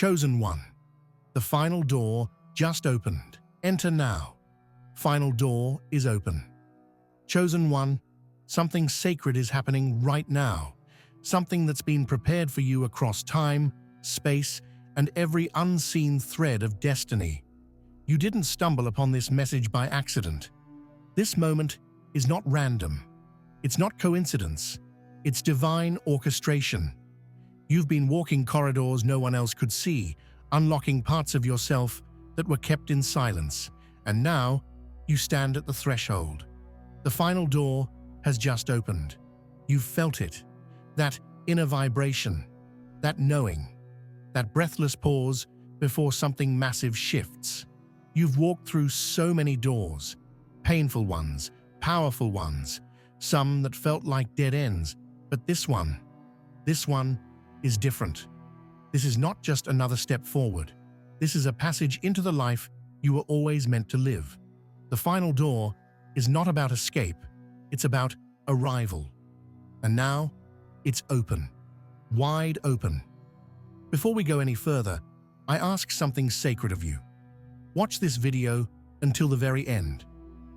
Chosen one. The final door just opened. Enter now. Final door is open. Chosen one, something sacred is happening right now. Something that's been prepared for you across time, space, and every unseen thread of destiny. You didn't stumble upon this message by accident. This moment is not random. It's not coincidence. It's divine orchestration. You've been walking corridors no one else could see, unlocking parts of yourself that were kept in silence. And now, you stand at the threshold. The final door has just opened. You've felt it. That inner vibration. That knowing. That breathless pause before something massive shifts. You've walked through so many doors. Painful ones, powerful ones, some that felt like dead ends. But this one is different. This is not just another step forward. This is a passage into the life you were always meant to live. The final door is not about escape, it's about arrival. And now, it's open. Wide open. Before we go any further, I ask something sacred of you. Watch this video until the very end.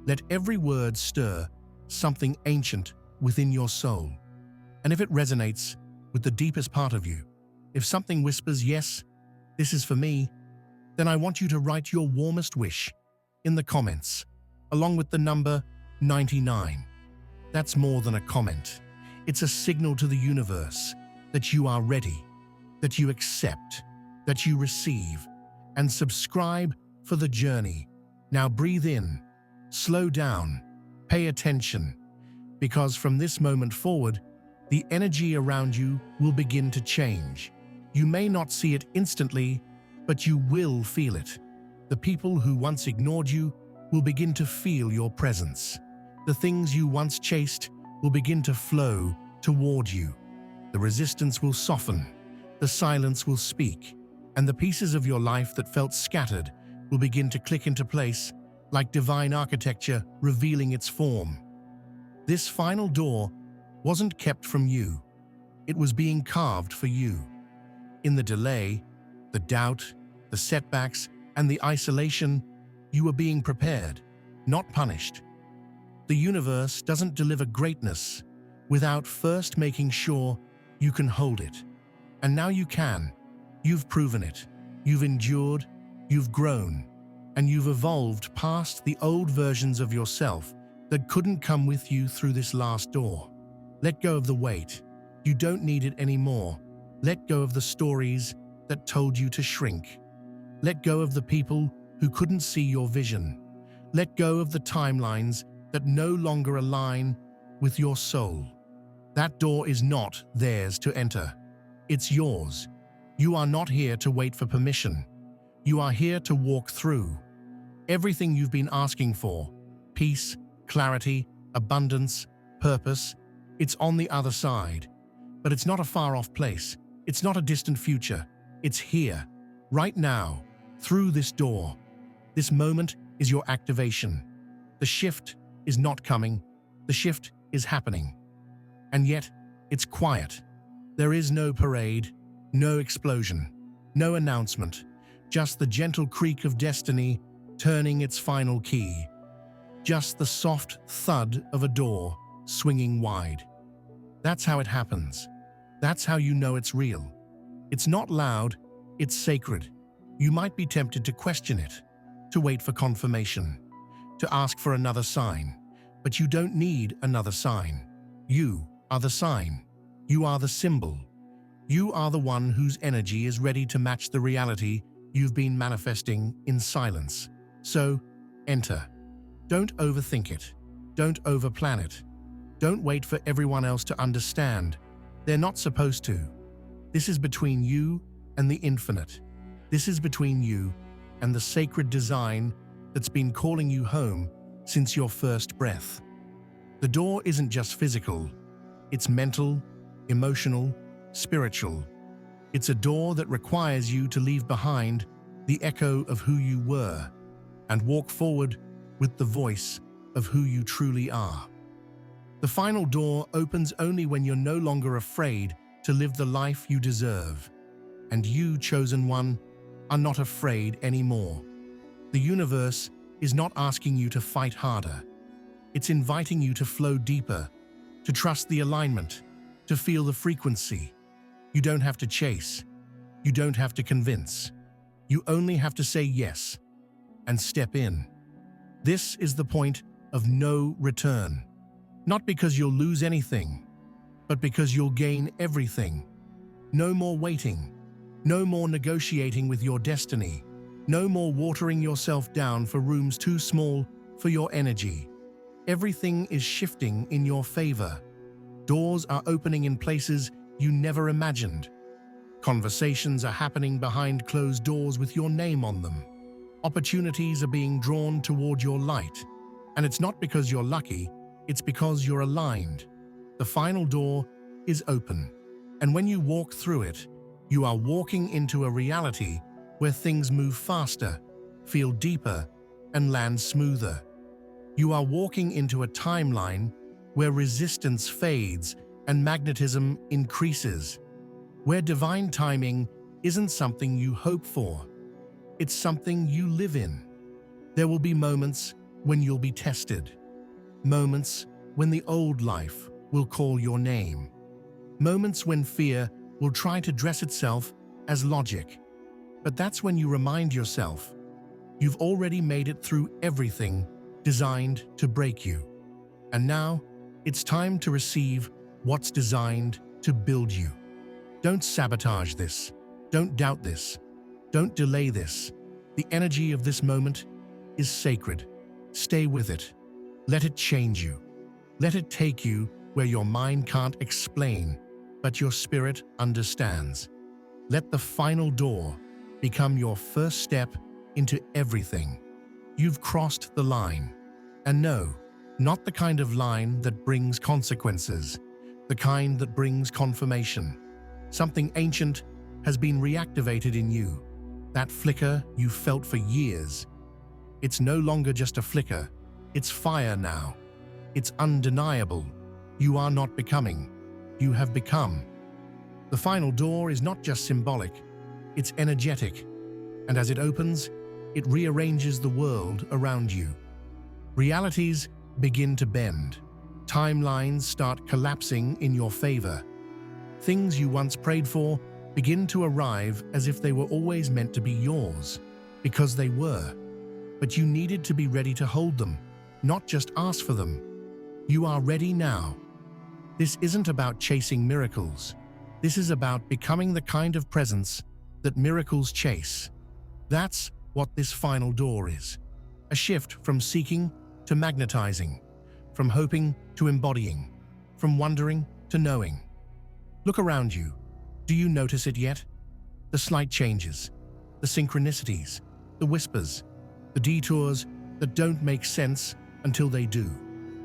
Let every word stir something ancient within your soul. And if it resonates with the deepest part of you, if something whispers, yes, this is for me, then I want you to write your warmest wish in the comments, along with the number 99. That's more than a comment. It's a signal to the universe that you are ready, that you accept, that you receive, and subscribe for the journey. Now breathe in, slow down, pay attention, because from this moment forward, the energy around you will begin to change. You may not see it instantly, but you will feel it. The people who once ignored you will begin to feel your presence. The things you once chased will begin to flow toward you. The resistance will soften, the silence will speak, and the pieces of your life that felt scattered will begin to click into place like divine architecture revealing its form. This final door wasn't kept from you. It was being carved for you. In the delay, the doubt, the setbacks, and the isolation, you were being prepared, not punished. The universe doesn't deliver greatness without first making sure you can hold it. And now you can. You've proven it. You've endured, you've grown, and you've evolved past the old versions of yourself that couldn't come with you through this last door. Let go of the weight. You don't need it anymore. Let go of the stories that told you to shrink. Let go of the people who couldn't see your vision. Let go of the timelines that no longer align with your soul. That door is not theirs to enter. It's yours. You are not here to wait for permission. You are here to walk through. Everything you've been asking for, peace, clarity, abundance, purpose, it's on the other side. But it's not a far-off place. It's not a distant future. It's here, right now, through this door. This moment is your activation. The shift is not coming. The shift is happening. And yet, it's quiet. There is no parade, no explosion, no announcement, just the gentle creak of destiny turning its final key. Just the soft thud of a door swinging wide. That's how it happens. That's how you know it's real. It's not loud, it's sacred. You might be tempted to question it, to wait for confirmation, to ask for another sign, but you don't need another sign. You are the sign. You are the symbol. You are the one whose energy is ready to match the reality you've been manifesting in silence. So, enter. Don't overthink it. Don't overplan it. Don't wait for everyone else to understand. They're not supposed to. This is between you and the infinite. This is between you and the sacred design that's been calling you home since your first breath. The door isn't just physical. It's mental, emotional, spiritual. It's a door that requires you to leave behind the echo of who you were and walk forward with the voice of who you truly are. The final door opens only when you're no longer afraid to live the life you deserve. And you, chosen one, are not afraid anymore. The universe is not asking you to fight harder. It's inviting you to flow deeper, to trust the alignment, to feel the frequency. You don't have to chase. You don't have to convince. You only have to say yes and step in. This is the point of no return. Not because you'll lose anything, but because you'll gain everything. No more waiting. No more negotiating with your destiny. No more watering yourself down for rooms too small for your energy. Everything is shifting in your favor. Doors are opening in places you never imagined. Conversations are happening behind closed doors with your name on them. Opportunities are being drawn toward your light. And it's not because you're lucky, it's because you're aligned. The final door is open. And when you walk through it, you are walking into a reality where things move faster, feel deeper, and land smoother. You are walking into a timeline where resistance fades and magnetism increases, where divine timing isn't something you hope for, it's something you live in. There will be moments when you'll be tested, moments when the old life will call your name, moments when fear will try to dress itself as logic. But that's when you remind yourself, you've already made it through everything designed to break you. And now, it's time to receive what's designed to build you. Don't sabotage this. Don't doubt this. Don't delay this. The energy of this moment is sacred. Stay with it. Let it change you. Let it take you where your mind can't explain, but your spirit understands. Let the final door become your first step into everything. You've crossed the line. And no, not the kind of line that brings consequences, the kind that brings confirmation. Something ancient has been reactivated in you. That flicker you felt for years. It's no longer just a flicker. It's fire now. It's undeniable. You are not becoming. You have become. The final door is not just symbolic. It's energetic. And as it opens, it rearranges the world around you. Realities begin to bend. Timelines start collapsing in your favor. Things you once prayed for begin to arrive as if they were always meant to be yours, because they were. But you needed to be ready to hold them, not just ask for them. You are ready now. This isn't about chasing miracles. This is about becoming the kind of presence that miracles chase. That's what this final door is. A shift from seeking to magnetizing, from hoping to embodying, from wondering to knowing. Look around you. Do you notice it yet? The slight changes, the synchronicities, the whispers, the detours that don't make sense until they do.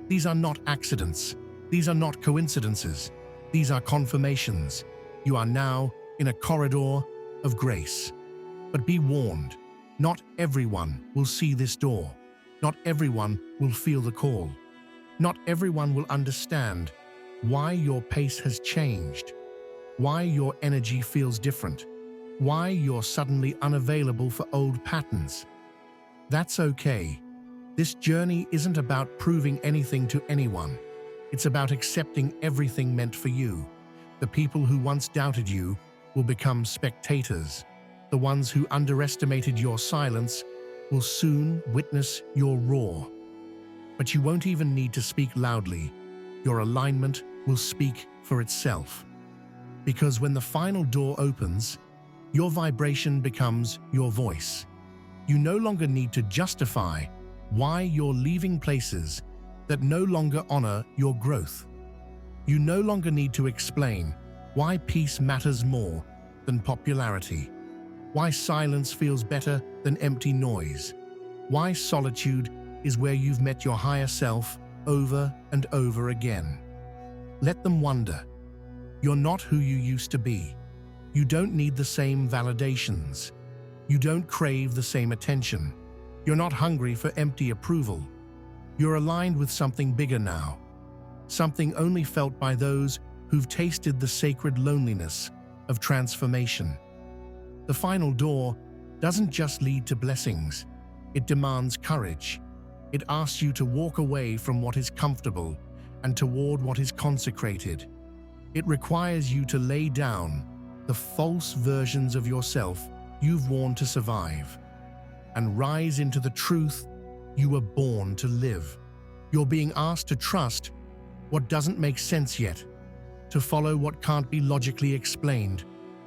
These are not accidents. These are not coincidences. These are confirmations. You are now in a corridor of grace. But be warned, not everyone will see this door. Not everyone will feel the call. Not everyone will understand why your pace has changed, why your energy feels different, why you're suddenly unavailable for old patterns. That's okay. This journey isn't about proving anything to anyone. It's about accepting everything meant for you. The people who once doubted you will become spectators. The ones who underestimated your silence will soon witness your roar. But you won't even need to speak loudly. Your alignment will speak for itself. Because when the final door opens, your vibration becomes your voice. You no longer need to justify why you're leaving places that no longer honor your growth. You no longer need to explain why peace matters more than popularity, why silence feels better than empty noise, why solitude is where you've met your higher self over and over again. Let them wonder. You're not who you used to be. You don't need the same validations. You don't crave the same attention. You're not hungry for empty approval. You're aligned with something bigger now, something only felt by those who've tasted the sacred loneliness of transformation. The final door doesn't just lead to blessings. It demands courage. It asks you to walk away from what is comfortable and toward what is consecrated. It requires you to lay down the false versions of yourself you've worn to survive and rise into the truth you were born to live. You're being asked to trust what doesn't make sense yet, to follow what can't be logically explained,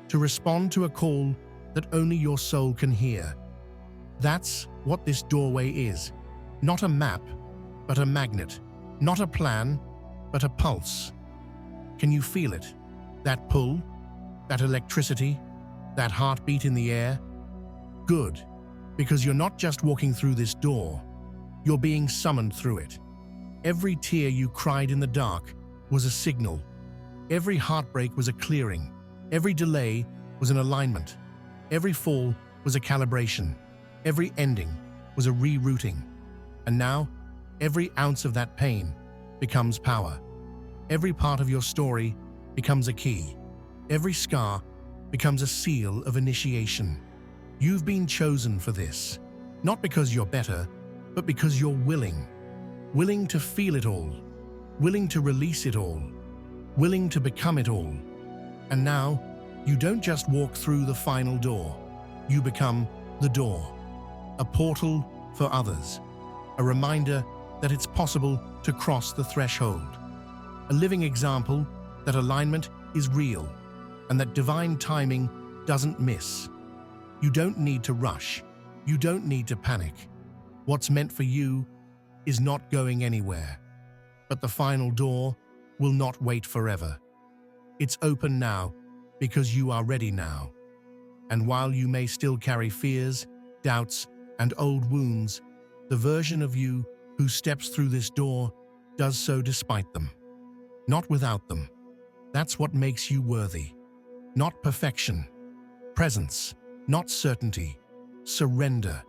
to respond to a call that only your soul can hear. That's what this doorway is. Not a map, but a magnet. Not a plan, but a pulse. Can you feel it? That pull? That electricity? That heartbeat in the air? Good, because you're not just walking through this door, you're being summoned through it. Every tear you cried in the dark was a signal. Every heartbreak was a clearing. Every delay was an alignment. Every fall was a calibration. Every ending was a rerouting. And now, every ounce of that pain becomes power. Every part of your story becomes a key. Every scar becomes a seal of initiation. You've been chosen for this, not because you're better, but because you're willing. Willing to feel it all. Willing to release it all. Willing to become it all. And now, you don't just walk through the final door. You become the door. A portal for others. A reminder that it's possible to cross the threshold. A living example that alignment is real and that divine timing doesn't miss. You don't need to rush. You don't need to panic. What's meant for you is not going anywhere. But the final door will not wait forever. It's open now because you are ready now. And while you may still carry fears, doubts, and old wounds, the version of you who steps through this door does so despite them, not without them. That's what makes you worthy. Not perfection, presence, not certainty, surrender.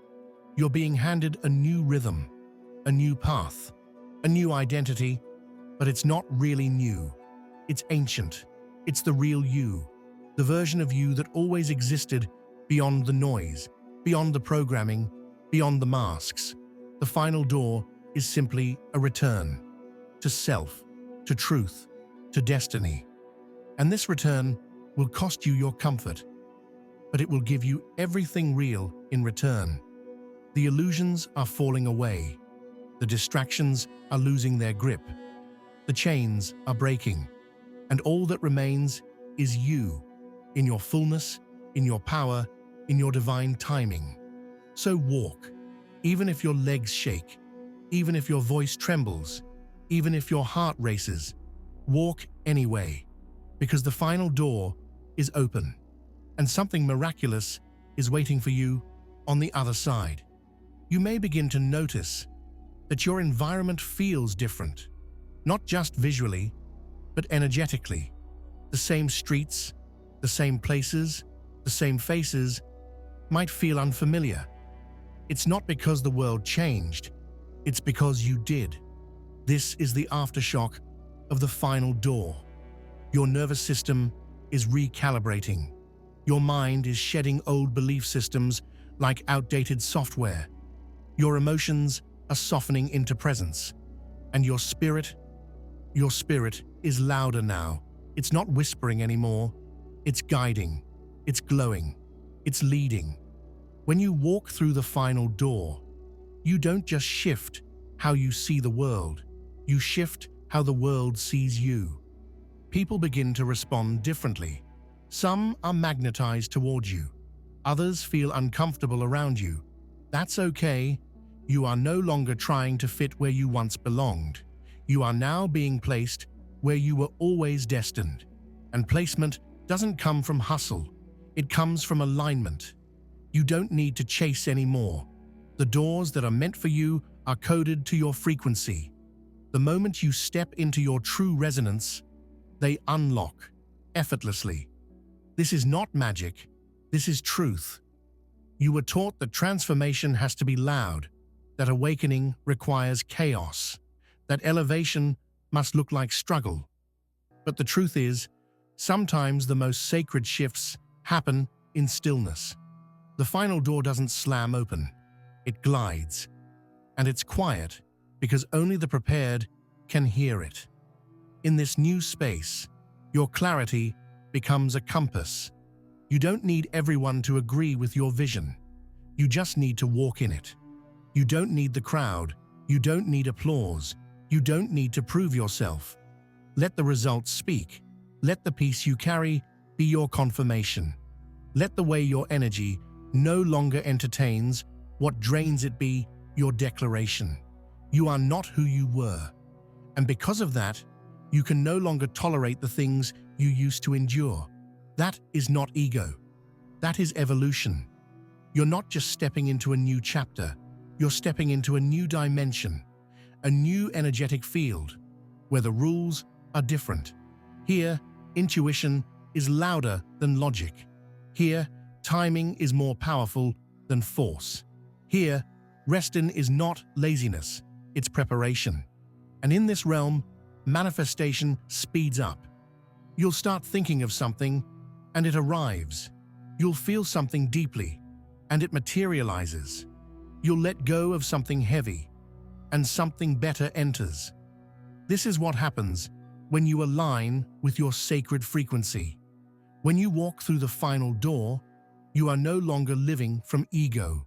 You're being handed a new rhythm, a new path, a new identity, but it's not really new. It's ancient. It's the real you, the version of you that always existed beyond the noise, beyond the programming, beyond the masks. The final door is simply a return to self, to truth, to destiny. And this return will cost you your comfort, but it will give you everything real in return. The illusions are falling away. The distractions are losing their grip. The chains are breaking. And all that remains is you, in your fullness, in your power, in your divine timing. So walk, even if your legs shake, even if your voice trembles, even if your heart races. Walk anyway, because the final door is open, and something miraculous is waiting for you on the other side. You may begin to notice that your environment feels different, not just visually, but energetically. The same streets, the same places, the same faces might feel unfamiliar. It's not because the world changed, it's because you did. This is the aftershock of the final door. Your nervous system is recalibrating. Your mind is shedding old belief systems like outdated software. Your emotions are softening into presence. And your spirit is louder now. It's not whispering anymore. It's guiding. It's glowing. It's leading. When you walk through the final door, you don't just shift how you see the world. You shift how the world sees you. People begin to respond differently. Some are magnetized towards you. Others feel uncomfortable around you. That's okay. You are no longer trying to fit where you once belonged. You are now being placed where you were always destined. And placement doesn't come from hustle. It comes from alignment. You don't need to chase anymore. The doors that are meant for you are coded to your frequency. The moment you step into your true resonance, they unlock effortlessly. This is not magic. This is truth. You were taught that transformation has to be loud, that awakening requires chaos, that elevation must look like struggle. But the truth is, sometimes the most sacred shifts happen in stillness. The final door doesn't slam open, it glides. And it's quiet because only the prepared can hear it. In this new space, your clarity becomes a compass. You don't need everyone to agree with your vision. You just need to walk in it. You don't need the crowd. You don't need applause. You don't need to prove yourself. Let the results speak. Let the peace you carry be your confirmation. Let the way your energy no longer entertains what drains it be your declaration. You are not who you were. And because of that, you can no longer tolerate the things you used to endure. That is not ego. That is evolution. You're not just stepping into a new chapter. You're stepping into a new dimension, a new energetic field, where the rules are different. Here, intuition is louder than logic. Here, timing is more powerful than force. Here, resting is not laziness, it's preparation. And in this realm, manifestation speeds up. You'll start thinking of something, and it arrives. You'll feel something deeply, and it materializes. You'll let go of something heavy, and something better enters. This is what happens when you align with your sacred frequency. When you walk through the final door, you are no longer living from ego.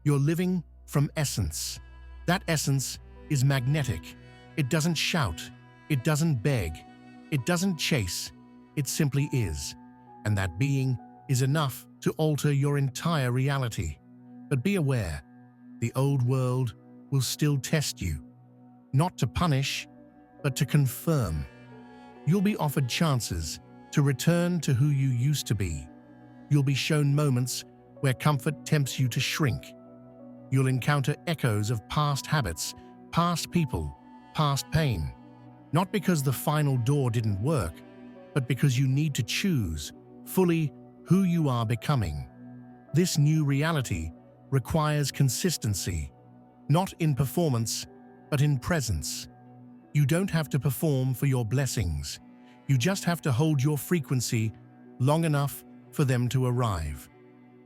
You're living from essence. That essence is magnetic. It doesn't shout. It doesn't beg. It doesn't chase. It simply is. And that being is enough to alter your entire reality. But be aware, the old world will still test you. Not to punish, but to confirm. You'll be offered chances to return to who you used to be. You'll be shown moments where comfort tempts you to shrink. You'll encounter echoes of past habits, past people, past pain. Not because the final door didn't work, but because you need to choose fully who you are becoming. This new reality requires consistency, not in performance, but in presence. You don't have to perform for your blessings. You just have to hold your frequency long enough for them to arrive.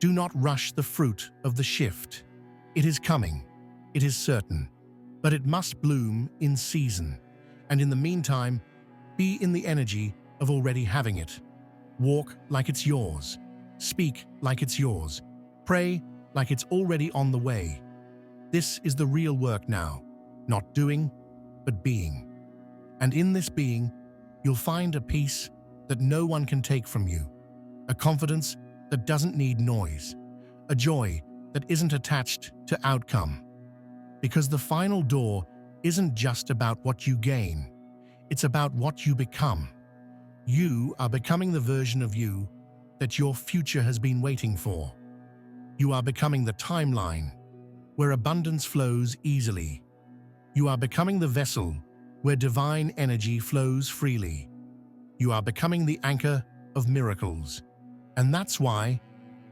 Do not rush the fruit of the shift. It is coming. It is certain. But it must bloom in season. And in the meantime, be in the energy of already having it. Walk like it's yours. Speak like it's yours. Pray like it's already on the way. This is the real work now. Not doing, but being. And in this being, you'll find a peace that no one can take from you. A confidence that doesn't need noise. A joy that isn't attached to outcome. Because the final door isn't just about what you gain. It's about what you become. You are becoming the version of you that your future has been waiting for. You are becoming the timeline where abundance flows easily. You are becoming the vessel where divine energy flows freely. You are becoming the anchor of miracles. And that's why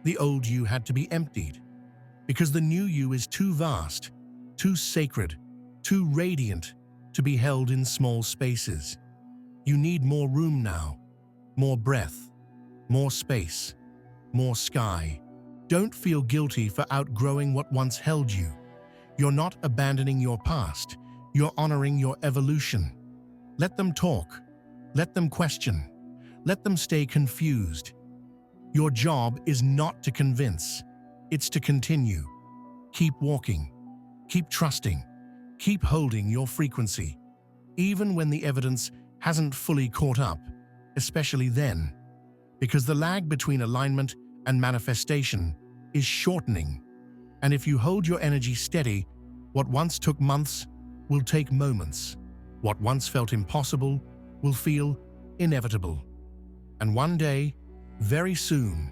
the old you had to be emptied. Because the new you is too vast, too sacred, too radiant to be held in small spaces. You need more room now, more breath, more space, more sky. Don't feel guilty for outgrowing what once held you. You're not abandoning your past. You're honoring your evolution. Let them talk. Let them question. Let them stay confused. Your job is not to convince. It's to continue. Keep walking. Keep trusting. Keep holding your frequency. Even when the evidence hasn't fully caught up, especially then. Because the lag between alignment and manifestation is shortening. And if you hold your energy steady, what once took months will take moments. What once felt impossible will feel inevitable. And one day, very soon,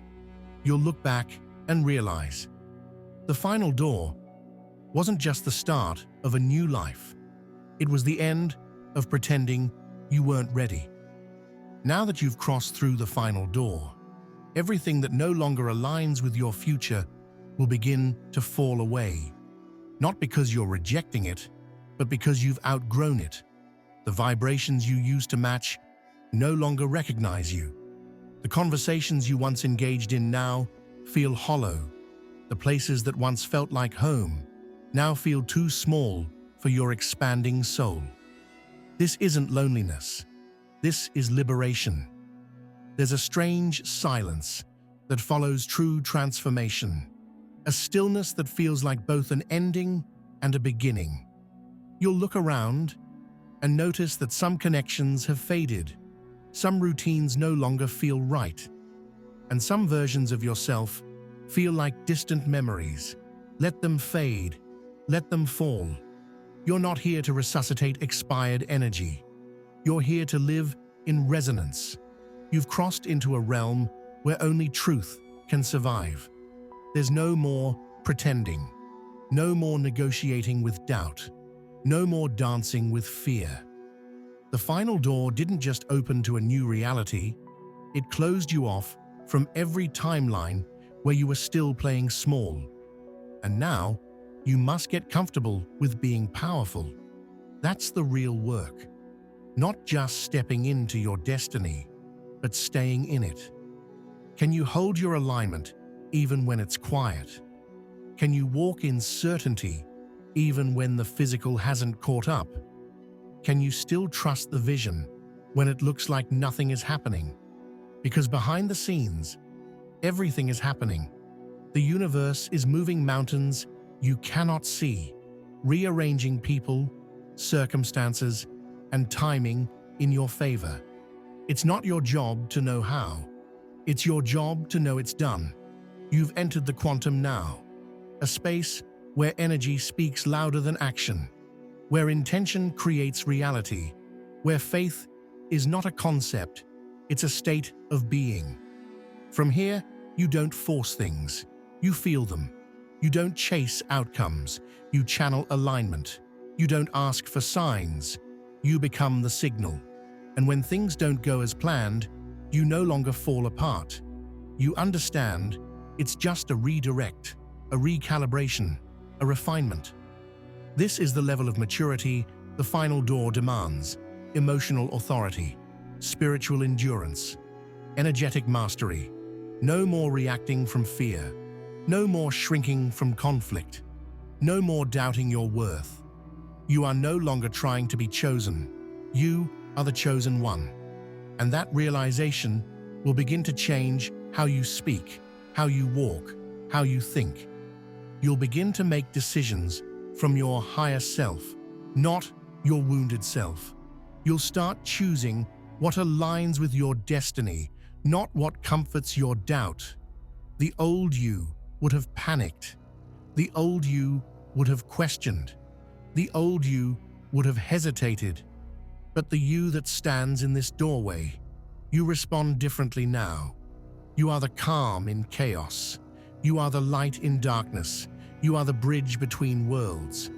you'll look back and realize the final door wasn't just the start of a new life. It was the end of pretending you weren't ready. Now that you've crossed through the final door, everything that no longer aligns with your future will begin to fall away. Not because you're rejecting it, but because you've outgrown it. The vibrations you used to match no longer recognize you. The conversations you once engaged in now feel hollow. The places that once felt like home now feel too small for your expanding soul. This isn't loneliness. This is liberation. There's a strange silence that follows true transformation, a stillness that feels like both an ending and a beginning. You'll look around and notice that some connections have faded, some routines no longer feel right, and some versions of yourself feel like distant memories. Let them fade, let them fall. You're not here to resuscitate expired energy. You're here to live in resonance. You've crossed into a realm where only truth can survive. There's no more pretending, no more negotiating with doubt, no more dancing with fear. The final door didn't just open to a new reality, it closed you off from every timeline where you were still playing small. And now, you must get comfortable with being powerful. That's the real work. Not just stepping into your destiny, but staying in it. Can you hold your alignment even when it's quiet? Can you walk in certainty even when the physical hasn't caught up? Can you still trust the vision when it looks like nothing is happening? Because behind the scenes, everything is happening. The universe is moving mountains you cannot see, rearranging people, circumstances, and timing in your favor. It's not your job to know how. It's your job to know it's done. You've entered the quantum now, a space where energy speaks louder than action, where intention creates reality, where faith is not a concept, it's a state of being. From here, you don't force things, you feel them. You don't chase outcomes, you channel alignment. You don't ask for signs, you become the signal. And when things don't go as planned, you no longer fall apart. You understand it's just a redirect, a recalibration, a refinement. This is the level of maturity the final door demands: emotional authority, spiritual endurance, energetic mastery. No more reacting from fear. No more shrinking from conflict. No more doubting your worth. You are no longer trying to be chosen. You are the chosen one. And that realization will begin to change how you speak, how you walk, how you think. You'll begin to make decisions from your higher self, not your wounded self. You'll start choosing what aligns with your destiny, not what comforts your doubt. The old you would have panicked. The old you would have questioned. The old you would have hesitated. But the you that stands in this doorway, you respond differently now. You are the calm in chaos. You are the light in darkness. You are the bridge between worlds.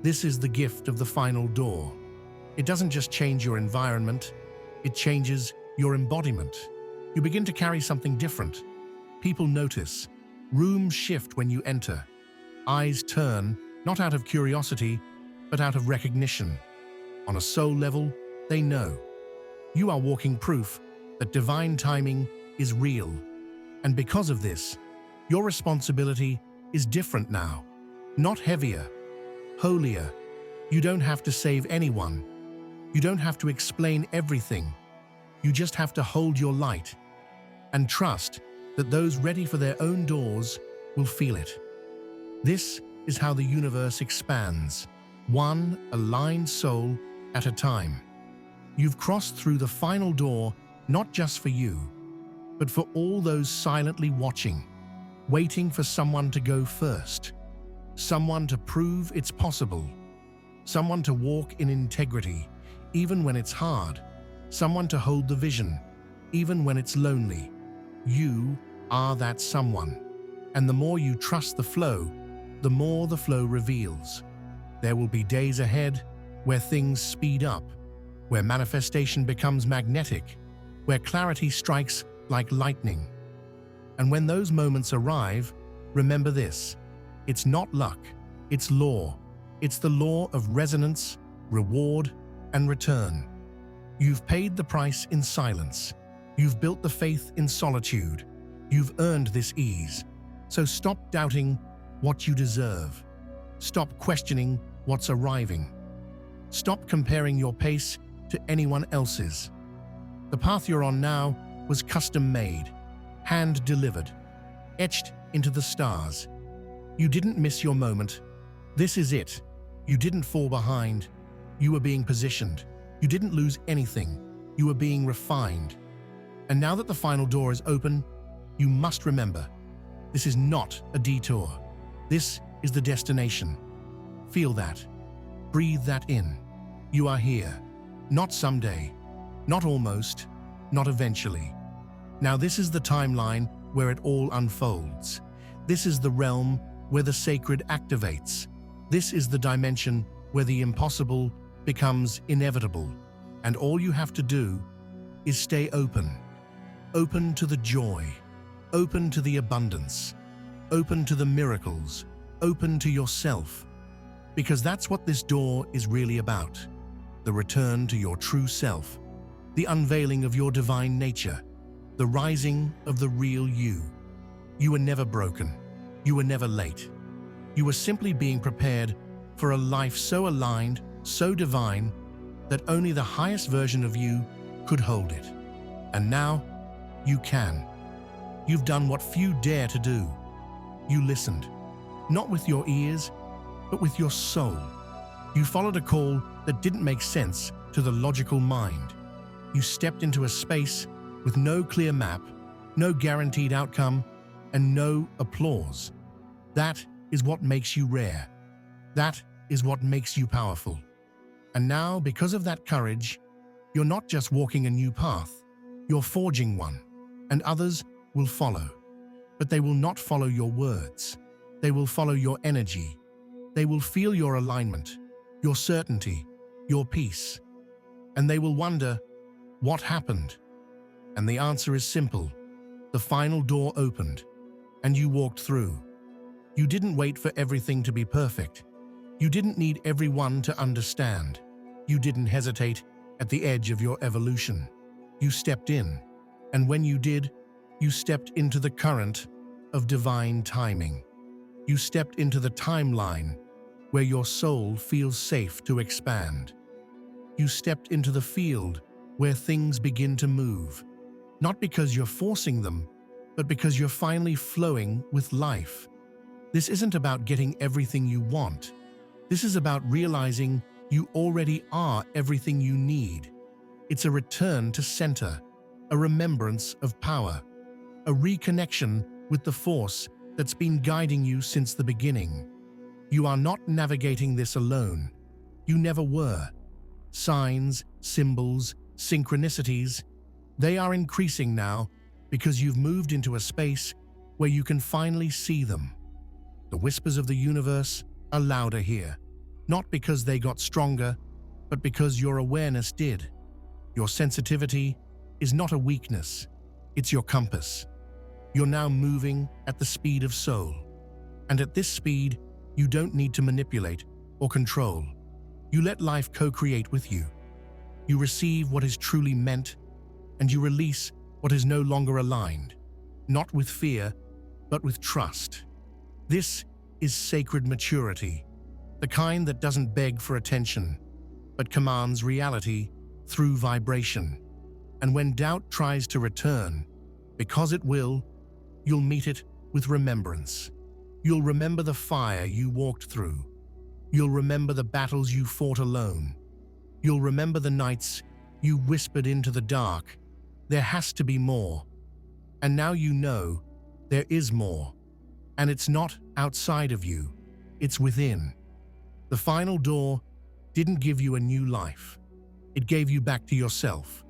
This is the gift of the final door. It doesn't just change your environment, it changes your embodiment. You begin to carry something different. People notice. Rooms shift when you enter. Eyes turn, not out of curiosity, but out of recognition. On a soul level, they know. You are walking proof that divine timing is real. And because of this, your responsibility is different now. Not heavier, holier. You don't have to save anyone. You don't have to explain everything. You just have to hold your light and trust that those ready for their own doors will feel it. This is how the universe expands, one aligned soul at a time. You've crossed through the final door not just for you, but for all those silently watching, waiting for someone to go first, someone to prove it's possible, someone to walk in integrity, even when it's hard, someone to hold the vision, even when it's lonely. You are that someone. And the more you trust the flow, the more the flow reveals. There will be days ahead where things speed up, where manifestation becomes magnetic, where clarity strikes like lightning. And when those moments arrive, remember this: it's not luck, it's law. It's the law of resonance, reward, and return. You've paid the price in silence. You've built the faith in solitude. You've earned this ease. So stop doubting what you deserve. Stop questioning what's arriving. Stop comparing your pace to anyone else's. The path you're on now was custom-made, hand-delivered, etched into the stars. You didn't miss your moment. This is it. You didn't fall behind. You were being positioned. You didn't lose anything. You were being refined. And now that the final door is open, you must remember, this is not a detour. This is the destination. Feel that. Breathe that in. You are here. Not someday. Not almost. Not eventually. Now this is the timeline where it all unfolds. This is the realm where the sacred activates. This is the dimension where the impossible becomes inevitable. And all you have to do is stay open. Open to the joy. Open to the abundance. Open to the miracles. Open to yourself. Because that's what this door is really about. The return to your true self. The unveiling of your divine nature. The rising of the real you. You were never broken. You were never late. You were simply being prepared for a life so aligned, so divine, that only the highest version of you could hold it. And now, you can. You've done what few dare to do. You listened, not with your ears, but with your soul. You followed a call that didn't make sense to the logical mind. You stepped into a space with no clear map, no guaranteed outcome, and no applause. That is what makes you rare. That is what makes you powerful. And now, because of that courage, you're not just walking a new path, you're forging one, and others will follow. But they will not follow your words. They will follow your energy. They will feel your alignment, your certainty, your peace. And they will wonder, what happened? And the answer is simple. The final door opened, and you walked through. You didn't wait for everything to be perfect. You didn't need everyone to understand. You didn't hesitate at the edge of your evolution. You stepped in, and when you did, you stepped into the current of divine timing. You stepped into the timeline where your soul feels safe to expand. You stepped into the field where things begin to move, not because you're forcing them, but because you're finally flowing with life. This isn't about getting everything you want. This is about realizing you already are everything you need. It's a return to center, a remembrance of power, a reconnection with the force that's been guiding you since the beginning. You are not navigating this alone. You never were. Signs, symbols, synchronicities, they are increasing now because you've moved into a space where you can finally see them. The whispers of the universe are louder here, not because they got stronger, but because your awareness did. Your sensitivity is not a weakness, it's your compass. You're now moving at the speed of soul. And at this speed, you don't need to manipulate or control. You let life co-create with you. You receive what is truly meant, and you release what is no longer aligned, not with fear, but with trust. This is sacred maturity, the kind that doesn't beg for attention, but commands reality through vibration. And when doubt tries to return, because it will, you'll meet it with remembrance. You'll remember the fire you walked through. You'll remember the battles you fought alone. You'll remember the nights you whispered into the dark, there has to be more. And now you know there is more. And it's not outside of you, it's within. The final door didn't give you a new life. It gave you back to yourself.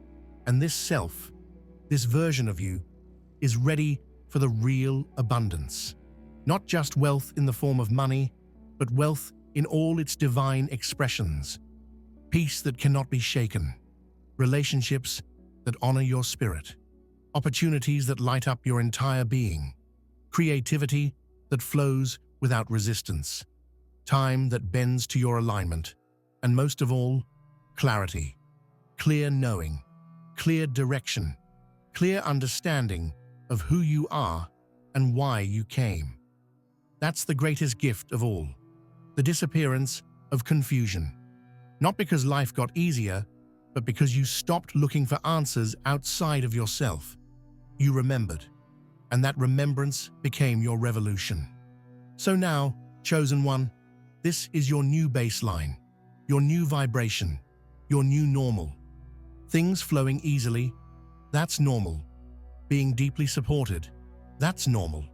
And this self, this version of you, is ready for the real abundance. Not just wealth in the form of money, but wealth in all its divine expressions. Peace that cannot be shaken. Relationships that honor your spirit. Opportunities that light up your entire being. Creativity that flows without resistance. Time that bends to your alignment. And most of all, clarity. Clear knowing. Clear direction. clear understanding of who you are and why you came. That's the greatest gift of all, the disappearance of confusion. Not because life got easier, but because you stopped looking for answers outside of yourself. You remembered, and that remembrance became your revolution. So now, chosen one, this is your new baseline, your new vibration, your new normal. Things flowing easily, that's normal. Being deeply supported, that's normal.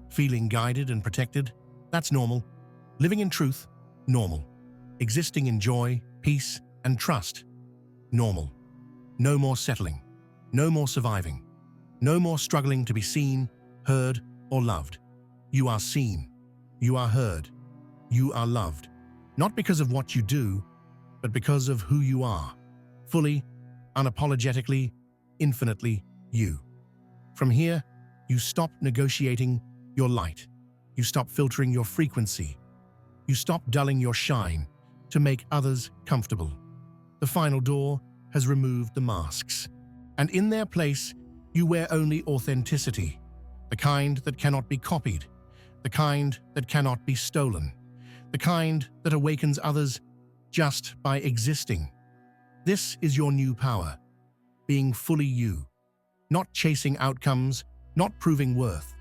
Feeling guided and protected, that's normal. Living in truth, normal. Existing in joy, peace, and trust, normal. No more settling, no more surviving, no more struggling to be seen, heard, or loved. You are seen, you are heard, you are loved. Not because of what you do, but because of who you are. Fully, unapologetically, infinitely you. From here, you stop negotiating your light. You stop filtering your frequency. You stop dulling your shine to make others comfortable. The final door has removed the masks, and in their place, you wear only authenticity, the kind that cannot be copied, the kind that cannot be stolen, the kind that awakens others just by existing. This is your new power, being fully you, not chasing outcomes, not proving worth,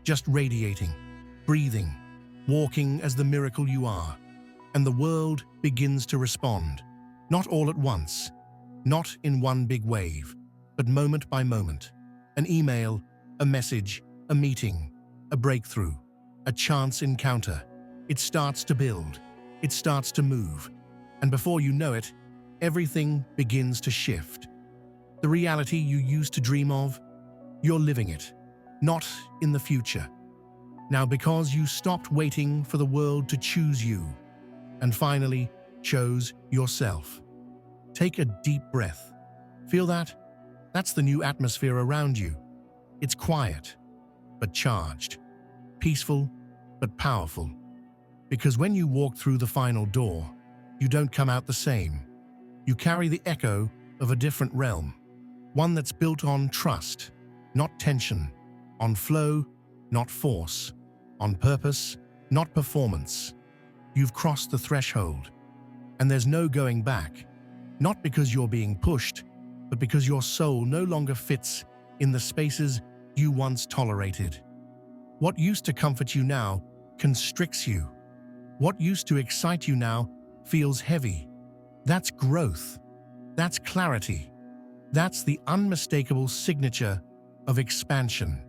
just radiating, breathing, walking as the miracle you are. And the world begins to respond, not all at once, not in one big wave, but moment by moment. An email, a message, a meeting, a breakthrough, a chance encounter. It starts to build, it starts to move, and before you know it, everything begins to shift. The reality you used to dream of, you're living it, not in the future. Now, because you stopped waiting for the world to choose you, and finally chose yourself. Take a deep breath. Feel that? That's the new atmosphere around you. It's quiet, but charged. Peaceful, but powerful. Because when you walk through the final door, you don't come out the same. You carry the echo of a different realm. One that's built on trust, not tension. On flow, not force. On purpose, not performance. You've crossed the threshold, and there's no going back, not because you're being pushed, but because your soul no longer fits in the spaces you once tolerated. What used to comfort you now constricts you. What used to excite you now feels heavy. That's growth. That's clarity. That's the unmistakable signature of expansion.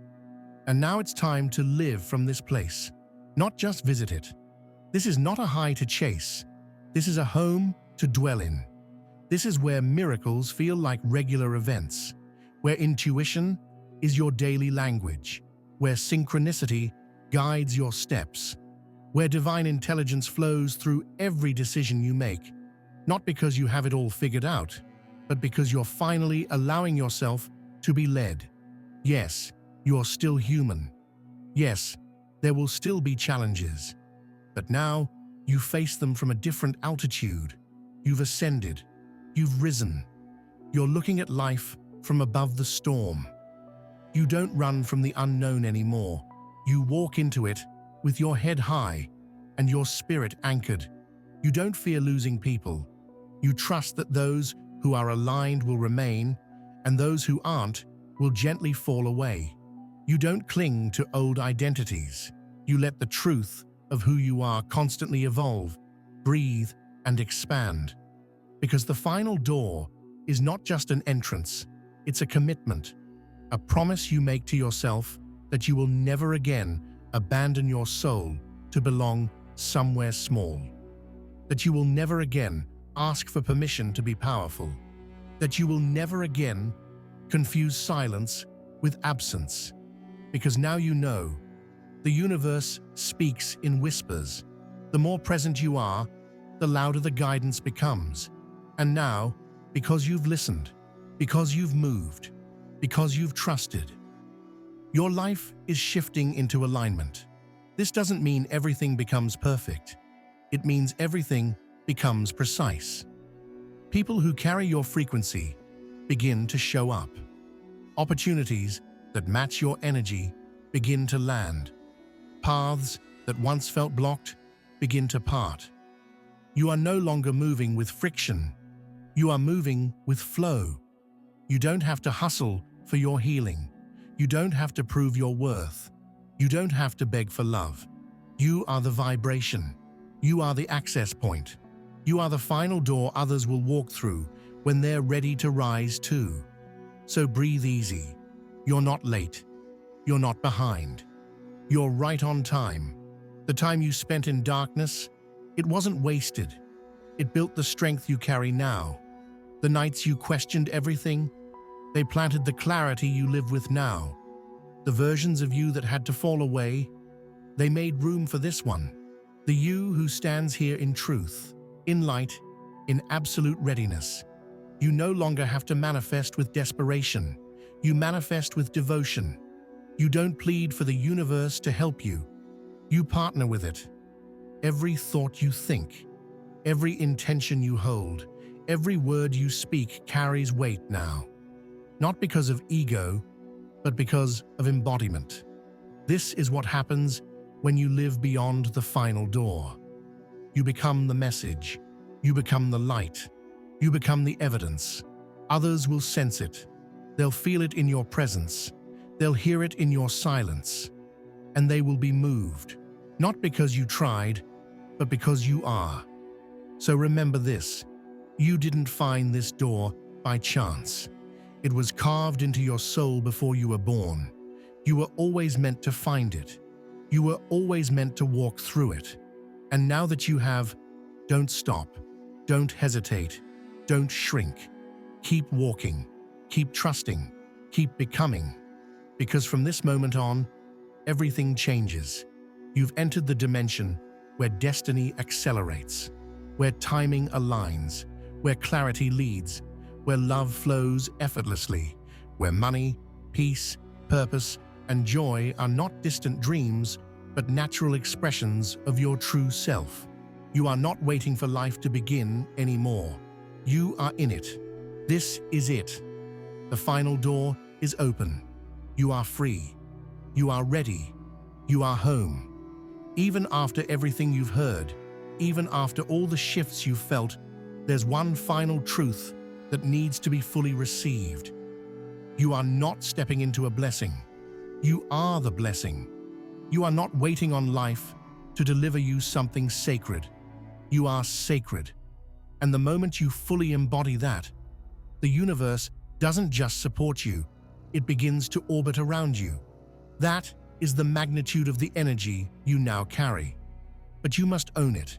And now it's time to live from this place, not just visit it. This is not a high to chase. This is a home to dwell in. This is where miracles feel like regular events, where intuition is your daily language, where synchronicity guides your steps, where divine intelligence flows through every decision you make, not because you have it all figured out, but because you're finally allowing yourself to be led. Yes, you're still human. Yes, there will still be challenges. But now, you face them from a different altitude. You've ascended. You've risen. You're looking at life from above the storm. You don't run from the unknown anymore. You walk into it with your head high and your spirit anchored. You don't fear losing people. You trust that those who are aligned will remain, and those who aren't will gently fall away. You don't cling to old identities. You let the truth of who you are constantly evolve, breathe, and expand. Because the final door is not just an entrance, it's a commitment, a promise you make to yourself that you will never again abandon your soul to belong somewhere small, that you will never again ask for permission to be powerful, that you will never again confuse silence with absence. Because now you know, the universe speaks in whispers. The more present you are, the louder the guidance becomes. And now, because you've listened, because you've moved, because you've trusted, your life is shifting into alignment. This doesn't mean everything becomes perfect. It means everything becomes precise. People who carry your frequency begin to show up. Opportunities that match your energy begin to land. Paths that once felt blocked begin to part. You are no longer moving with friction. You are moving with flow. You don't have to hustle for your healing. You don't have to prove your worth. You don't have to beg for love. You are the vibration. You are the access point. You are the final door others will walk through when they're ready to rise too. So breathe easy. You're not late. You're not behind. You're right on time. The time you spent in darkness, it wasn't wasted. It built the strength you carry now. The nights you questioned everything, they planted the clarity you live with now. The versions of you that had to fall away, they made room for this one. The you who stands here in truth, in light, in absolute readiness. You no longer have to manifest with desperation. You manifest with devotion. You don't plead for the universe to help you. You partner with it. Every thought you think, every intention you hold, every word you speak carries weight now. Not because of ego, but because of embodiment. This is what happens when you live beyond the final door. You become the message. You become the light. You become the evidence. Others will sense it. They'll feel it in your presence. They'll hear it in your silence. And they will be moved, not because you tried, but because you are. So remember this, you didn't find this door by chance. It was carved into your soul before you were born. You were always meant to find it. You were always meant to walk through it. And now that you have, don't stop. Don't hesitate. Don't shrink. Keep walking. Keep trusting. Keep becoming. Because from this moment on, everything changes. You've entered the dimension where destiny accelerates, where timing aligns, where clarity leads, where love flows effortlessly, where money, peace, purpose, and joy are not distant dreams, but natural expressions of your true self. You are not waiting for life to begin anymore. You are in it. This is it. The final door is open. You are free. You are ready. You are home. Even after everything you've heard, even after all the shifts you've felt, there's one final truth that needs to be fully received. You are not stepping into a blessing. You are the blessing. You are not waiting on life to deliver you something sacred. You are sacred. And the moment you fully embody that, the universe doesn't just support you, it begins to orbit around you. That is the magnitude of the energy you now carry. But you must own it.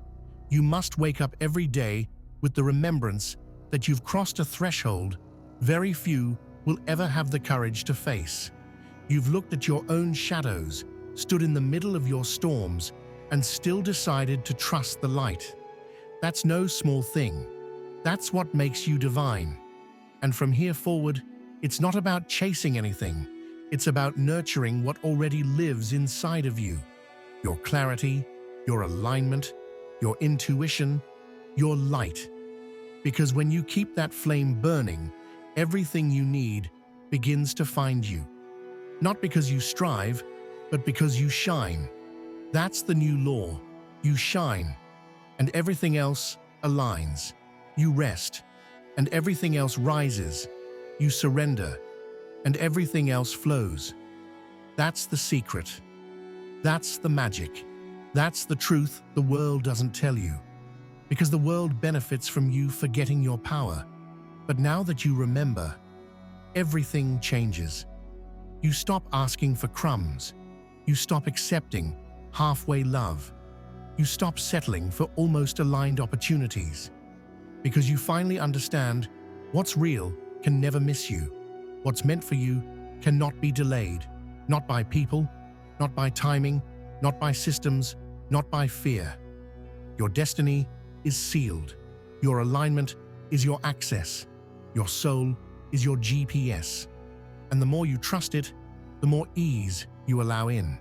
You must wake up every day with the remembrance that you've crossed a threshold very few will ever have the courage to face. You've looked at your own shadows, stood in the middle of your storms, and still decided to trust the light. That's no small thing. That's what makes you divine. And from here forward, it's not about chasing anything. It's about nurturing what already lives inside of you. Your clarity, your alignment, your intuition, your light. Because when you keep that flame burning, everything you need begins to find you. Not because you strive, but because you shine. That's the new law. You shine, and everything else aligns. You rest, and everything else rises. You surrender, and everything else flows. That's the secret. That's the magic. That's the truth the world doesn't tell you. Because the world benefits from you forgetting your power. But now that you remember, everything changes. You stop asking for crumbs. You stop accepting halfway love. You stop settling for almost aligned opportunities. Because you finally understand what's real can never miss you. What's meant for you cannot be delayed. Not by people, not by timing, not by systems, not by fear. Your destiny is sealed. Your alignment is your access. Your soul is your GPS. And the more you trust it, the more ease you allow in.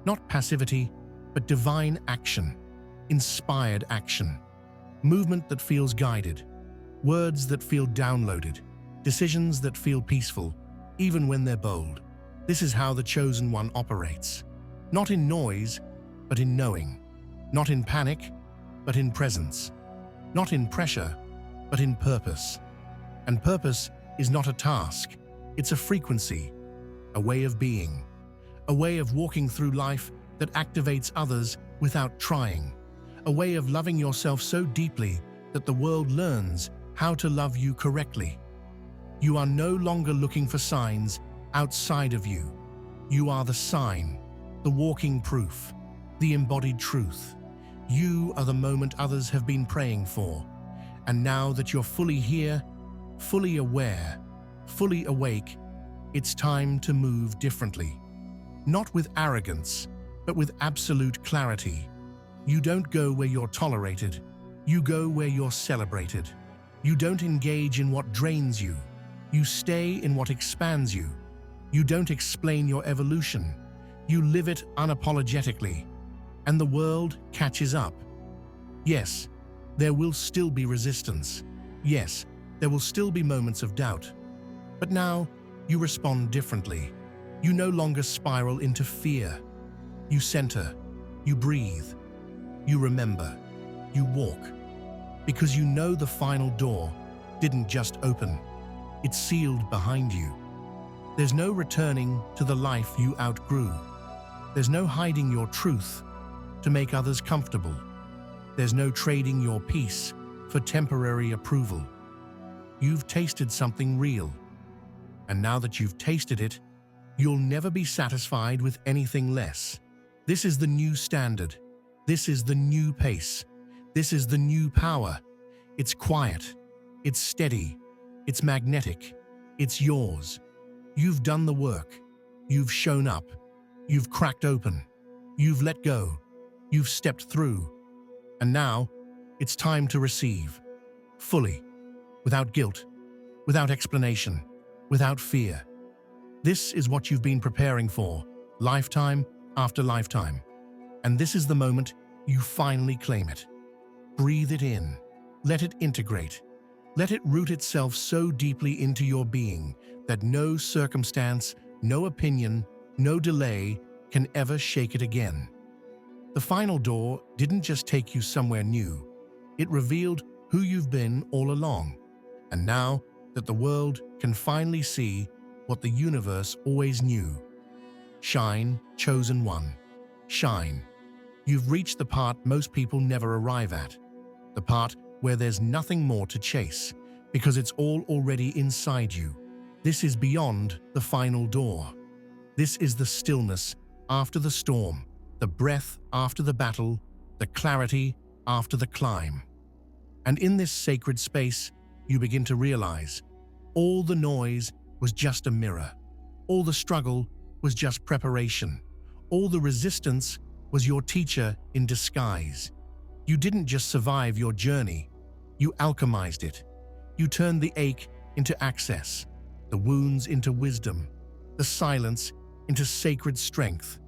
Not passivity, but divine action, inspired action. Movement that feels guided, words that feel downloaded, decisions that feel peaceful, even when they're bold. This is how the Chosen One operates. Not in noise, but in knowing. Not in panic, but in presence. Not in pressure, but in purpose. And purpose is not a task, it's a frequency, a way of being, a way of walking through life that activates others without trying, a way of loving yourself so deeply that the world learns how to love you correctly. You are no longer looking for signs outside of you. You are the sign, the walking proof, the embodied truth. You are the moment others have been praying for. And now that you're fully here, fully aware, fully awake, it's time to move differently. Not with arrogance, but with absolute clarity. You don't go where you're tolerated. You go where you're celebrated. You don't engage in what drains you. You stay in what expands you. You don't explain your evolution. You live it unapologetically. And the world catches up. Yes, there will still be resistance. Yes, there will still be moments of doubt. But now, you respond differently. You no longer spiral into fear. You center. You breathe. You remember. You walk. Because you know the final door didn't just open. It's sealed behind you. There's no returning to the life you outgrew. There's no hiding your truth to make others comfortable. There's no trading your peace for temporary approval. You've tasted something real. And now that you've tasted it, you'll never be satisfied with anything less. This is the new standard. This is the new pace. This is the new power. It's quiet. It's steady. It's magnetic. It's yours. You've done the work. You've shown up. You've cracked open. You've let go. You've stepped through. And now, it's time to receive. Fully. Without guilt. Without explanation. Without fear. This is what you've been preparing for, lifetime after lifetime. And this is the moment you finally claim it. Breathe it in. Let it integrate. Let it root itself so deeply into your being that no circumstance, no opinion, no delay can ever shake it again. The final door didn't just take you somewhere new. It revealed who you've been all along. And now that the world can finally see what the universe always knew. Shine, chosen one. Shine. You've reached the part most people never arrive at. The part where there's nothing more to chase, because it's all already inside you. This is beyond the final door. This is the stillness after the storm, the breath after the battle, the clarity after the climb. And in this sacred space, you begin to realize all the noise was just a mirror. All the struggle was just preparation. All the resistance was your teacher in disguise. You didn't just survive your journey, you alchemized it. You turned the ache into access, the wounds into wisdom, the silence into sacred strength.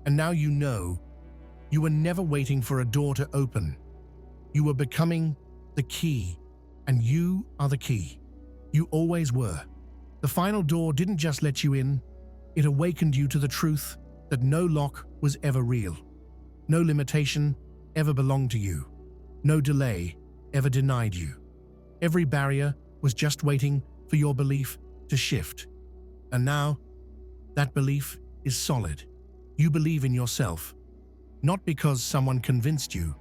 And now you know, you were never waiting for a door to open. You were becoming the key, and you are the key. You always were. The final door didn't just let you in, it awakened you to the truth that no lock was ever real. No limitation ever belonged to you. No delay ever denied you. Every barrier was just waiting for your belief to shift. And now, that belief is solid. You believe in yourself, not because someone convinced you,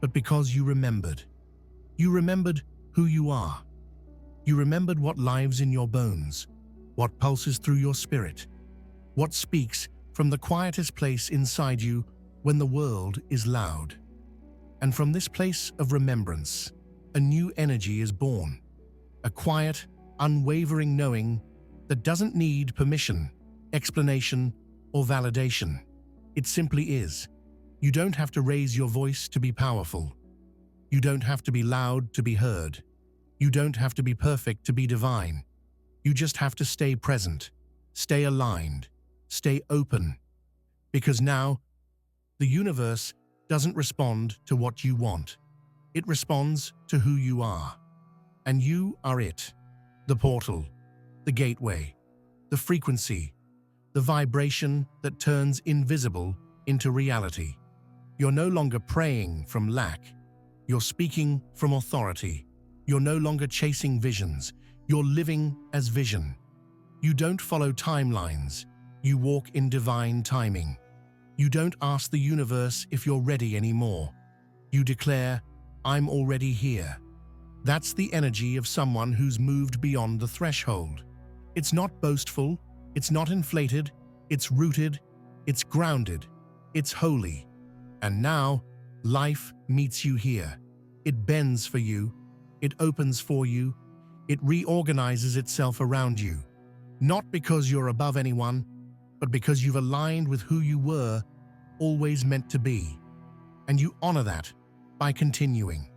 but because you remembered. You remembered who you are. You remembered what lives in your bones, what pulses through your spirit, what speaks from the quietest place inside you when the world is loud. And from this place of remembrance, a new energy is born, a quiet, unwavering knowing that doesn't need permission, explanation, or validation. It simply is. You don't have to raise your voice to be powerful. You don't have to be loud to be heard. You don't have to be perfect to be divine. You just have to stay present, stay aligned, stay open. Because now, the universe doesn't respond to what you want. It responds to who you are. And you are it. The portal, the gateway, the the frequency, the vibration that turns invisible into reality. You're no longer praying from lack. You're speaking from authority. You're no longer chasing visions. You're living as vision. You don't follow timelines. You walk in divine timing. You don't ask the universe if you're ready anymore. You declare, I'm already here. That's the energy of someone who's moved beyond the threshold. It's not boastful. It's not inflated. It's rooted. It's grounded. It's holy. And now, life meets you here. It bends for you. It opens for you. It reorganizes itself around you. Not because you're above anyone, but because you've aligned with who you were, always meant to be. And you honor that by continuing.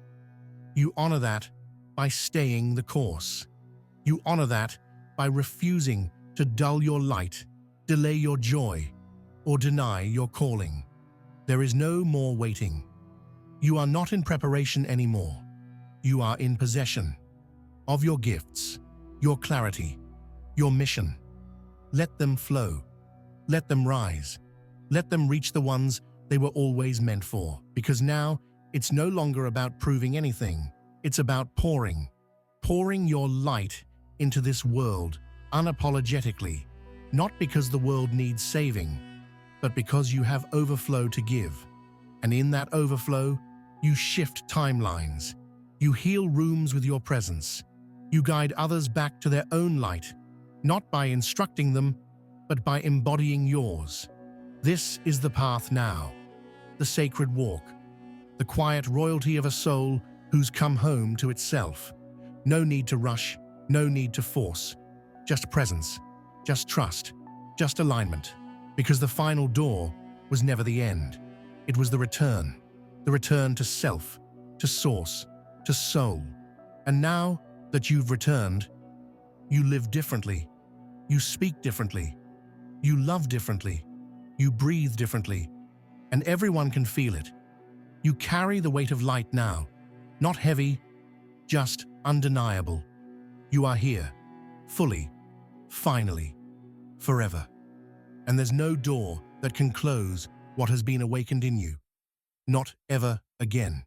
You honor that by staying the course. You honor that by refusing to dull your light, delay your joy, or deny your calling. There is no more waiting. You are not in preparation anymore. You are in possession of your gifts, your clarity, your mission. Let them flow. Let them rise. Let them reach the ones they were always meant for. Because now, it's no longer about proving anything. It's about pouring your light into this world unapologetically, not because the world needs saving, but because you have overflow to give. And in that overflow, you shift timelines. You heal rooms with your presence. You guide others back to their own light, not by instructing them, but by embodying yours. This is the path now, the sacred walk, the quiet royalty of a soul who's come home to itself. No need to rush, no need to force, just presence, just trust, just alignment. Because the final door was never the end. It was the return to self, to source, to soul. And now that you've returned, you live differently, you speak differently, you love differently, you breathe differently, and everyone can feel it. You carry the weight of light now, not heavy, just undeniable. You are here, fully, finally, forever. And there's no door that can close what has been awakened in you. Not ever again.